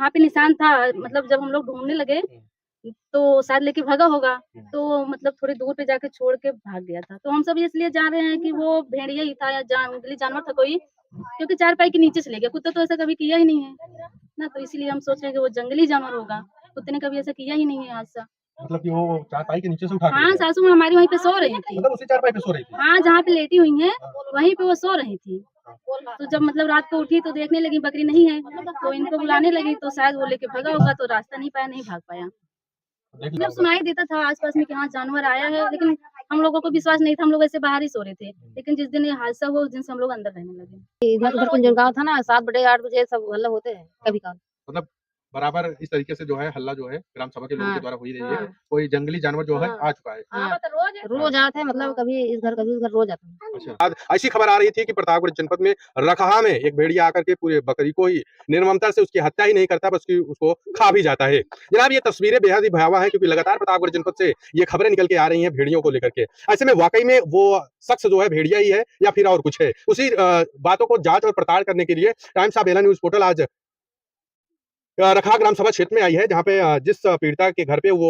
वहाँ पे निशान था, मतलब जब हम लोग ढूँढने लगे तो शायद लेके भागा होगा, तो मतलब थोड़ी दूर पे जाके छोड़ के भाग गया था। तो हम सब इसलिए जान रहे हैं कि वो भेड़िया ही था या जंगली जानवर था कोई, क्योंकि चारपाई के नीचे से ले गया। कुत्ता तो ऐसा कभी किया ही नहीं है ना, तो इसीलिए हम सोच रहे हैं कि वो जंगली जानवर होगा। कुत्ते ने कभी ऐसा किया ही नहीं है हादसा। मतलब कि वो चारपाई के नीचे से उठा के ले हाँ, गया? सासू माँ हमारी वहीं पे सो रही थी। मतलब उसी चारपाई पे सो रही थी? हाँ, जहाँ पे लेटी हुई हैं, वहीं पे वो सो रही थी। तो जब मतलब रात को उठी तो देखने लगी बकरी नहीं है, तो इनको बुलाने लगी तो शायद वो लेके भागा होगा, तो रास्ता नहीं पाया, नहीं भाग पाया। देख लिया मतलब होगा। सुनाई देता था आस-पास में कि हाँ, जानवर आया है, लेकिन हम लोगों को विश्वास नहीं था, हम लोग ऐसे बाहर ही सो रहे थे। लेकिन जिस दिन ये हादसा हुआ, उस दिन से हम लोग अंदर रहने लगे। इधर-उधर कुंजन गाँव था ना, 7 बजे 8 बजे सब हल्ला होते हैं, कभी-कभार। मतलब बराबर इस तरीके से जो है हल्ला जो है ग्राम सभा के लोगों के हाँ, द्वारा हो ही रही है। हाँ, कोई जंगली जानवर जो है हाँ, आ चुका है। हाँ, रोज़ आते हैं, मतलब कभी इस घर कभी उस घर रोज़ आते हैं। अच्छा। आज ऐसी खबर आ रही थी कि प्रतापगढ़ जनपद में रखहा में एक भेड़िया आकर के पूरे बकरी को ही निर्ममता से उसकी हत्या ही नहीं करता बल्कि उसको खा भी जाता है। जनाब ये तस्वीरें बेहद ही भयावह हैं क्योंकि लगातार प्रतापगढ़ जनपद से ये खबरें निकल के आ रही हैं भेड़ियों को लेकर के। ऐसे में वाकई में वो शख्स जो है भेड़िया ही है या फिर और कुछ है। उसी बातों को जांच और पड़ताल करने के लिए Times of Bela news portal आज रखा ग्राम सभा क्षेत्र में आई है जहाँ पे जिस पीड़िता के घर पे वो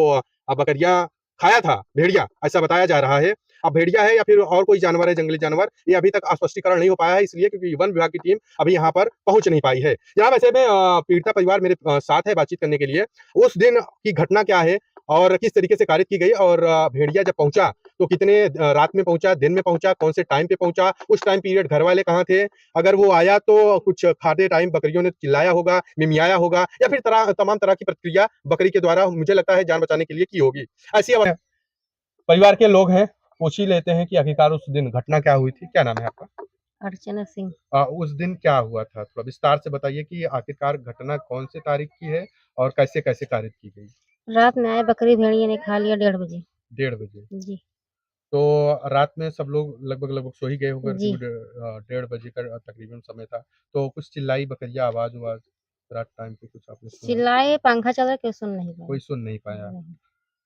बकरियां खाया था भेड़िया ऐसा बताया जा रहा है। अब भेड़िया है या फिर और कोई जानवर है जंगली जानवर ये अभी तक स्पष्टीकरण नहीं हो पाया है इसलिए क्योंकि वन विभाग की टीम अभी यहाँ पर पहुंच नहीं पाई है। जनाब ऐसे में पीड़िता परिवार मेरे साथ है बातचीत करने के लिए। उस दिन की घटना क्या है और किस तरीके से कारित की गई और भेड़िया जब पहुंचा तो कितने रात में पहुंचा दिन में पहुंचा कौन से टाइम पे पहुंचा उस टाइम पीरियड घर वाले कहाँ थे अगर वो आया तो कुछ खाते टाइम बकरियों ने चिल्लाया होगा मिमियाया होगा या फिर तमाम तरह की प्रक्रिया बकरी के द्वारा मुझे लगता है जान बचाने के लिए की होगी। ऐसी परिवार के लोग हैं पूछ ही लेते हैं कि आखिरकार उस दिन घटना क्या हुई थी। क्या नाम है आपका? अर्चना सिंह। उस दिन क्या हुआ था थोड़ा विस्तार से बताइए कि आखिरकार घटना कौन से तारीख की है और कैसे कैसे कारित की गई? रात में आए बकरी भेड़िए ने खा लिया 1:30 बजे। 1:30 बजे। जी, तो रात में सब लोग लगभग सो ही गए होंगे जी। क्योंकि 1:30 बजे का तकरीबन समय था। तो कुछ चिल्लाई बकरियां आवाज रात टाइम पे कुछ आपने सुना? चिल्लाए, पंखा चल रहा, कोई सुन नहीं पाया। कोई सुन नहीं पाया। नहीं।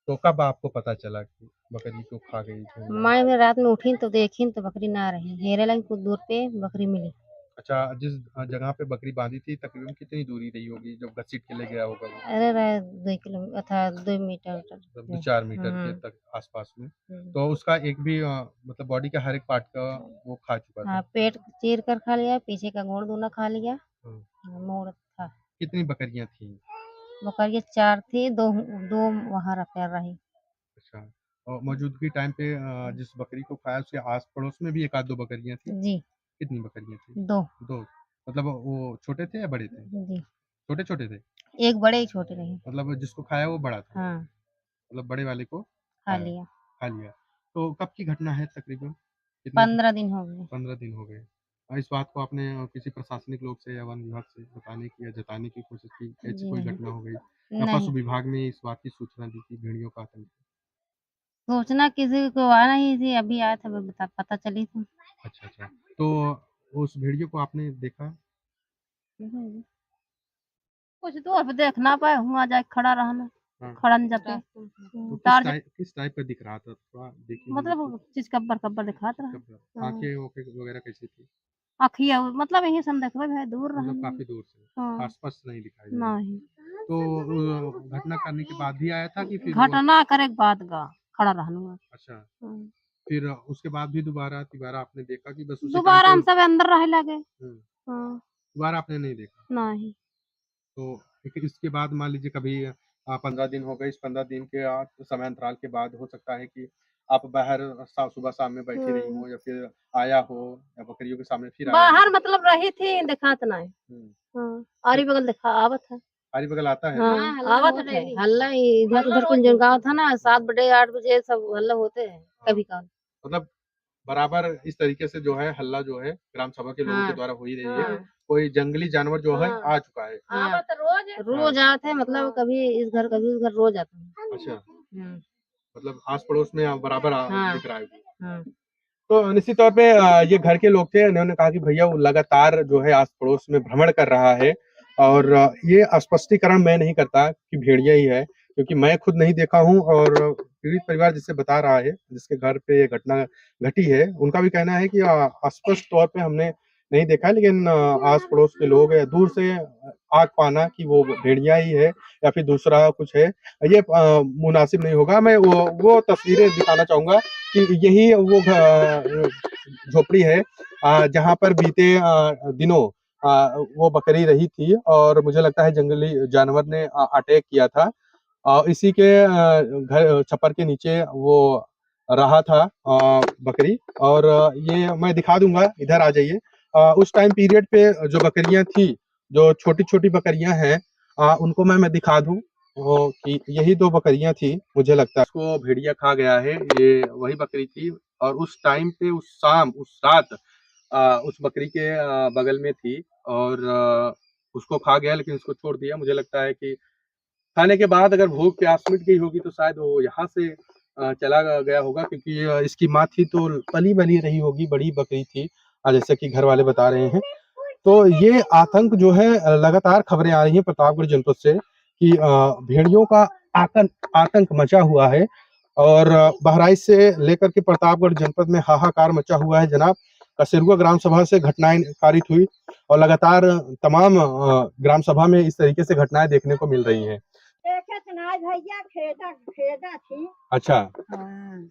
तो कब आपको पता चला कि बकरी को खा गई भेड़िया? मैं रात में उठी तो देखी तो बकरी ना रही। हेरे लाइन कुछ दूर पे बकरी मिली। अच्छा जिस जगह पे बकरी बांधी थी तकरीबन कितनी दूरी रही होगी जब घसीट के ले गया होगा वो? अरे रे 2 किलो था 2 मीटर मतलब 2-4 मीटर के हुँ, तक आसपास में। हुँ। तो उसका एक भी मतलब बॉडी का हर एक पार्ट का वो खा चुका था। हाँ, पेट चीर कर खा लिया, पीछे का गोड़ दोनों खा लिया। हाँ। मोड़ था। कितनी बकरियां थी? बकरियाँ 4 थी, 2 वहाँ रखा रही। अच्छा और मौजूदगी टाइम पे जिस बकरी को खाया उसके आस पड़ोस में भी एक आध दो बकरियां थी। जी, कितनी बकरियां थी? 2 दो। मतलब वो छोटे थे या बड़े थे? जी। छोटे छोटे थे? एक बड़े, एक छोटे रहे। मतलब जिसको खाया वो बड़ा था? हाँ, मतलब बड़े वाले को खा खाया, लिया। खा लिया। तो कब की घटना है तकरीबन? कितने 15 दिन हो गए। 15 दिन हो गए। इस बात को आपने किसी प्रशासनिक लोग से या वन विभाग से बताने की या जताने की कोशिश की, ऐसी जी कोई नहीं, घटना हो गई? या पशु नहीं। विभाग ने इस बात की सूचना दी कि भेड़ियों का आतंक है? सूचना किसी को आ नहीं थी, अभी आया था पता चली थी। अच्छा, अच्छा। तो उस भेड़ियों को आपने देखा? कुछ दूर पे देख ना पाए, वहाँ जाके खड़ा रहना, हाँ। खड़ंजा पे। तो तार ज किस टाइप का दिख रहा था? थोड़ा देखिए हम लोग मतलब चीज़ कब्बर दिखात रहा। को। हाँ, आँखें-वाँखें वगैरह कैसी थी? अखिया मतलब यही सन देखबे भाई दूर मतलब रहनी। काफ़ी दूर से, हाँ, आस-पास नहीं दिखाई दे रहा। नहीं। तो घटना करने के बाद ही आया था कि फिर वो घटना करे के बाद गा खड़ा रहलू। अच्छा, हाँ। फिर उसके बाद भी तिबारा आपने देखा कि बस उसी टाइम दोबारा पे हम सब अंदर रहे लगे। हुँ, हाँ, दोबारा आपने नहीं देखा? नहीं। तो फिर इसके बाद मान लीजिए कभी 15 दिन हो गए, इस 15 दिन के समय अंतराल के बाद हो सकता है कि आप बाहर सुबह शाम में बैठी रही हुँ। हो या फिर आया हो या बकरियों के सामने फिर आया हो? बाहर मतलब रही थी दिखात नहीं। हुँ, हाँ, फिर आरी बगल देखा आवत है। आरी बगल आता है? हाँ, आवत है। हल्ला इधर-उधर कुंजन गाँव था ना 7 बजे 8 बजे सब हल्ला होते हैं हाँ, कभी-कभार। मतलब बराबर इस तरीके से जो है हल्ला जो है ग्राम सभा के लोगों के हाँ, द्वारा हो ही रही है कि हाँ, कोई जंगली जानवर जो है हाँ, आ चुका है। हाँ। आवत रोज़ रोज़ आते हैं मतलब कभी इस घर कभी उस घर रोज़ आते हैं। अच्छा, हुँ, मतलब आस-पड़ोस में बराबर हाँ, दिख रहा है। हाँ। तो निश्चित तौर पे ये घर के लोग थे, उन्होंने कहा कि भैया वो लगातार जो है आस-पड़ोस में भ्रमण कर रहा है और ये स्पष्टीकरण मैं नहीं करता कि भेड़िया ही है, क्योंकि मैं खुद नहीं देखा हूँ और पीड़ित परिवार जिससे बता रहा है, जिसके घर पे ये घटना घटी है, उनका भी कहना है कि स्पष्ट तौर पे हमने नहीं देखा है, लेकिन आस-पड़ोस के लोग दूर से आंक पाना कि वो भेड़िया ही है या फिर दूसरा कुछ है, ये मुनासिब नहीं होगा। मैं वो तस्वीरें दिखाना चाहूंगा कि यही वो झोपड़ी है जहाँ पर बीते दिनों वो बकरी रही थी और मुझे लगता है जंगली जानवर ने अटैक किया था। इसी के घर छप्पर के नीचे वो रहा था बकरी। और ये मैं दिखा दूंगा, इधर आ जाइए। उस टाइम पीरियड पे जो बकरियां थी, जो छोटी छोटी बकरियां हैं, उनको मैं दिखा दूं कि यही दो बकरियां थी। मुझे लगता है उसको भेड़िया खा गया है, ये वही बकरी थी। और उस टाइम पे उस रात उस बकरी के बगल में थी और उसको खा गया, लेकिन उसको छोड़ दिया। मुझे लगता है कि खाने के बाद अगर भूख प्यास मिट गई होगी तो शायद वो यहाँ से चला गया होगा, क्योंकि इसकी माँ थी तो पली बली रही होगी, बड़ी बकरी थी जैसे कि घर वाले बता रहे हैं। तो ये आतंक जो है, लगातार खबरें आ रही हैं प्रतापगढ़ जनपद से कि भेड़ियों का आतंक मचा हुआ है। और बहराइच से लेकर के प्रतापगढ़ जनपद में हाहाकार मचा हुआ है जनाब। कसेरुआ ग्राम सभा से घटनाएं पारित हुई और लगातार तमाम ग्राम सभा में इस तरीके से घटनाएं देखने को मिल रही हैं। भैया खेदा थी। अच्छा, हाँ।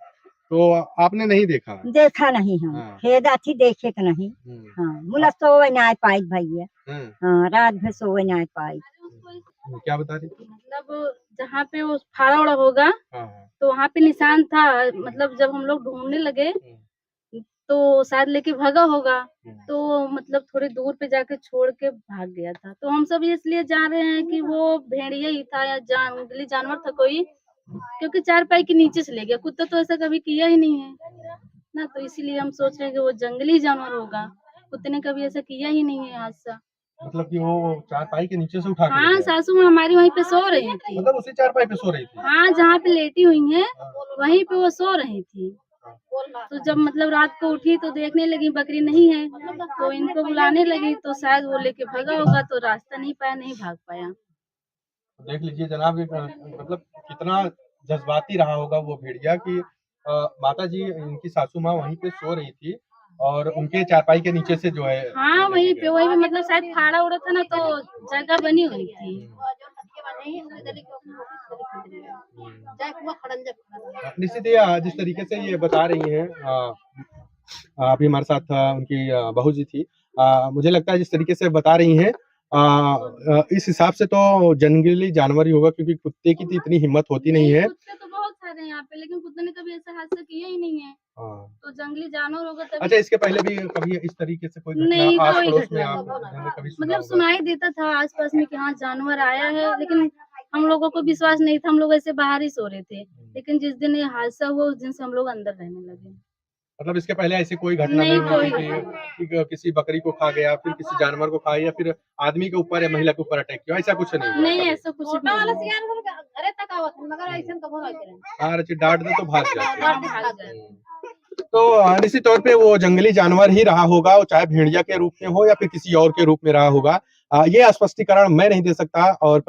तो आपने नहीं देखा? देखा नहीं हम। हाँ। खेदा थी, देखे के नहीं। हाँ, मुला सोवे ना पाई भैया। हाँ, रात भर सोवे ना पाई। क्या बता रही थी? मतलब जहाँ पे वो फाड़ा उड़ा होगा तो वहाँ पे निशान था। मतलब जब हम लोग ढूंढने लगे तो शायद लेके भागा होगा, तो मतलब थोड़ी दूर पे जाके छोड़ के भाग गया था। तो हम सब इसलिए जान रहे हैं कि वो भेड़िया ही था या जंगली जानवर था कोई, क्योंकि चारपाई के नीचे से ले गया। कुत्ता तो ऐसा कभी किया ही नहीं है ना, तो इसीलिए हम सोच रहे हैं कि वो जंगली जानवर होगा। कुत्ते ने कभी ऐसा किया ही नहीं है हादसा। मतलब कि वो चारपाई के नीचे से उठा के ले हाँ, गया? सासू माँ हमारी वहीं पे सो रही थी। मतलब उसी चारपाई पे सो रही थी? हाँ, जहाँ पे लेटी हुई हैं वहीं पे वो सो रही थी। तो जब मतलब रात को उठी तो देखने लगी बकरी नहीं है, तो इनको बुलाने लगी तो शायद वो लेके भागा होगा, तो रास्ता नहीं पाया, नहीं भाग पाया। देख लीजिए जनाब, मतलब कितना जज्बाती रहा होगा वो भेड़िया कि माता जी, इनकी सासू माँ वहीं पे सो रही थी और उनके चारपाई के नीचे से जो है हाँ, वहीं पे मतलब शायद फाड़ा उड़ा था ना, तो जगह बनी हुई थी। निश्चित ही जिस तरीके से ये बता रही हैं, अभी हमारे साथ उनकी बहू जी थी। मुझे लगता है जिस तरीके से बता रही हैं, इस हिसाब से तो जंगली जानवर ही होगा, क्योंकि कुत्ते की तो इतनी हिम्मत होती नहीं है। कुत्ते तो बहुत सारे हैं यहाँ पे, लेकिन कुत्ते ने कभी ऐसा हादसा किया ही नहीं है। तो जंगली जानवर होगा तभी। अच्छा, इसके पहले भी कभी इस तरीके से कोई घटना नहीं, आस कोई पड़ोस में घटना आपने कभी सुना मतलब होगा? सुनाई देता था आसपास में कि हाँ जानवर आया है, लेकिन हम लोगों को विश्वास नहीं था। हम लोग ऐसे बाहर ही सो रहे थे, लेकिन जिस दिन ये हादसा हुआ उस दिन से हम लोग अंदर रहने लगे। मतलब इसके पहले ऐसी कोई घटना नहीं हुई थी कि किसी बकरी को खा गया, फिर किसी जानवर को खा, या फिर आदमी के ऊपर या महिला के ऊपर अटैक किया, ऐसा कुछ नहीं हुआ? नहीं, ऐसा कुछ भी नहीं। डांट दे तो भाग जाते हैं। भाग जाते। तो निश्चित तौर पे वो जंगली जानवर ही रहा होगा, वो चाहे भेड़िया के रूप में हो या फिर किसी और के रूप में रहा होगा। ये स्पष्टीकरण मैं नहीं दे सकता। और